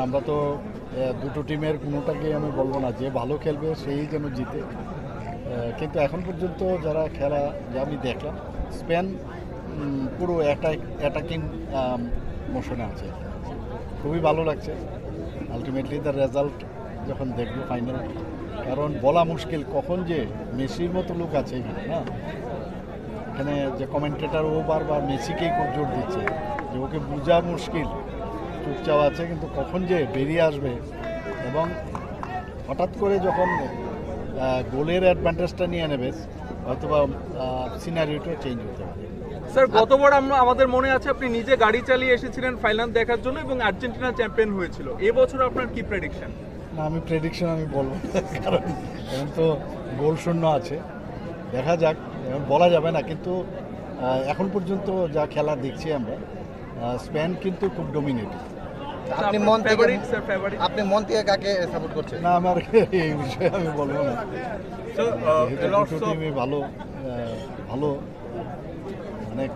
আমরা তো দুটো টিমের কোনোটাকে আমি বলবো না যে ভালো খেলবে সেই যেন জিতে, কিন্তু এখন পর্যন্ত যারা খেলা যা আমি দেখলাম স্পেন পুরো অ্যাটাকিং মোশনে আছে। খুবই ভালো লাগছে আলটিমেটলি তার রেজাল্ট যখন দেখবো ফাইনাল, কারণ বলা মুশকিল কখন যে মেসির মতো লোক আছে এখানে না। এখানে যে কমেন্টেটার ও বারবার মেসিকেই খুব জোর দিচ্ছে যে ওকে বোঝা মুশকিল, চুপচাপ আছে কিন্তু কখন যে বেরিয়ে আসবে এবং হঠাৎ করে যখন গোলের অ্যাডভান্টেজটা নিয়ে নেবে হয়তোবা সিনারিওটা চেঞ্জ হতে পারে। স্যার গতবার আমাদের মনে আছে আপনি নিজে গাড়ি চালিয়ে এসেছিলেন ফাইনাল দেখার জন্য এবং আর্জেন্টিনা চ্যাম্পিয়ন হয়েছিল। এবছর আপনার কি প্রেডিকশন? না, আমি প্রেডিকশন আমি বলবো কারণ এখন তো গোল শূন্য আছে, দেখা যাক, এখন বলা যাবে না। কিন্তু এখন পর্যন্ত যা খেলা দেখছি আমরা, স্পেন কিন্তু খুব ডমিনেটিং। আপনি মন থেকে কাকে সাপোর্ট করছেন? না, আমার এই বিষয়ে আমি বলবো না। দুটো টিমই ভালো ভালো অনেক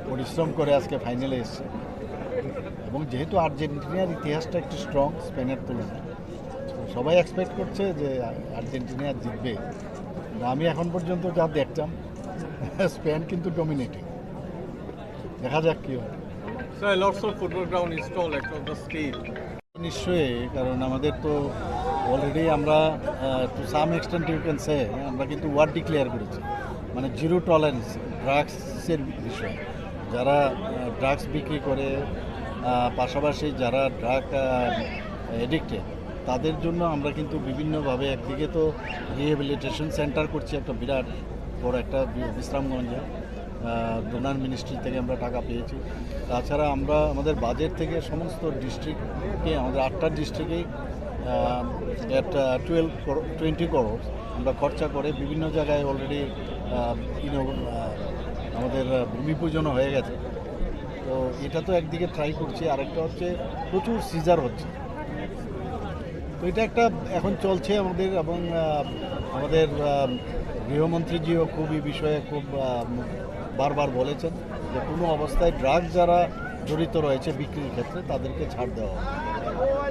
পরিশ্রম করে আজকে ফাইনালে এসছে এবং যেহেতু আর্জেন্টিনার ইতিহাসটা একটু স্ট্রং স্পেনের তুলনায়, সবাই এক্সপেক্ট করছে যে আর্জেন্টিনা জিতবে। আমি এখন পর্যন্ত যা দেখতাম স্পেন কিন্তু ডমিনেটিং, দেখা যাক কী হয়। Sir, lots of football ground installed across the state. নিশ্চয়ই, কারণ আমাদের তো অলরেডি আমরা to some extent you can say আমরা কিন্তু ওয়ার্ড ডিক্লেয়ার করেছি, মানে জিরো টলারেন্স ড্রাগসের বিষয়ে। যারা ড্রাগস বিক্রি করে, পাশাপাশি যারা ড্রাগ এডিক্টেড, তাদের জন্য আমরা কিন্তু বিভিন্নভাবে একদিকে তো রিহেবিলিটেশন সেন্টার করছি, একটা বিরাট বড় একটা বিশ্রামগঞ্জে ডোনার মিনিস্ট্রি থেকে আমরা টাকা পেয়েছি। তাছাড়া আমরা আমাদের বাজেট থেকে সমস্ত ডিস্ট্রিক্টকে, আমাদের 8টা ডিস্ট্রিক্টেই একটা 20 করোড় আমরা খরচা করে বিভিন্ন জায়গায় অলরেডি আমাদের ভূমি পূজনও হয়ে গেছে। তো এটা তো একদিকে ট্রাই করছি, আরেকটা হচ্ছে প্রচুর সিজার হচ্ছে। তো এটা একটা এখন চলছে আমাদের, এবং আমাদের গৃহমন্ত্রীজিও খুব এই বিষয়ে খুব বারবার বলেছেন যে কোনো অবস্থায় ড্রাগস যারা জড়িত রয়েছে বিক্রির ক্ষেত্রে তাদেরকে ছাড় দেওয়া হবে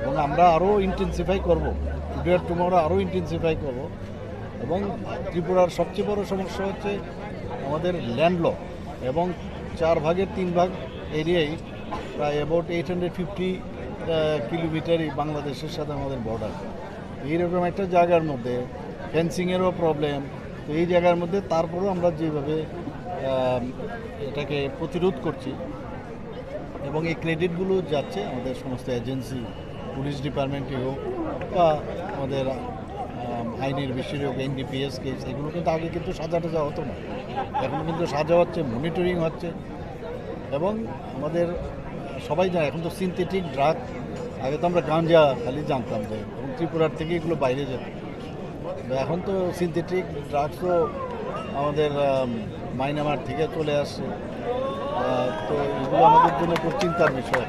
এবং আমরা আরও ইন্টেন্সিফাই করবো, টুডে আর টুমরো আরও ইন্টেন্সিফাই করব। এবং ত্রিপুরার সবচেয়ে বড় সমস্যা হচ্ছে আমাদের ল্যান্ড ল, এবং 4 ভাগের 3 ভাগ এরিয়াই প্রায় অ্যাবাউট 850 কিলোমিটারই বাংলাদেশের সাথে আমাদের বর্ডার। এইরকম একটা জায়গার মধ্যে ফেন্সিংয়েরও প্রবলেম। তো এই জায়গার মধ্যে তারপরেও আমরা যেভাবে এটাকে প্রতিরোধ করছি এবং এই ক্রেডিটগুলো যাচ্ছে আমাদের সমস্ত এজেন্সি, পুলিশ ডিপার্টমেন্টই হোক বা আমাদের আইনের বিষয় হোক, এনডিপিএস কেস, এগুলো কিন্তু আগে কিন্তু সাজা টাজা হতো না, এখন কিন্তু সাজা হচ্ছে, মনিটরিং হচ্ছে। এবং আমাদের সবাই জানে এখন তো সিনথেটিক ড্রাগ, আগে তো আমরা গাঁজা খালি জানতাম যে, এবং ত্রিপুরার থেকে এগুলো বাইরে যেত। এখন তো সিনথেটিক ড্রাগসও আমাদের মায়ানমার থেকে চলে আসছে। তো এগুলো আমাদের জন্য খুব চিন্তার বিষয়।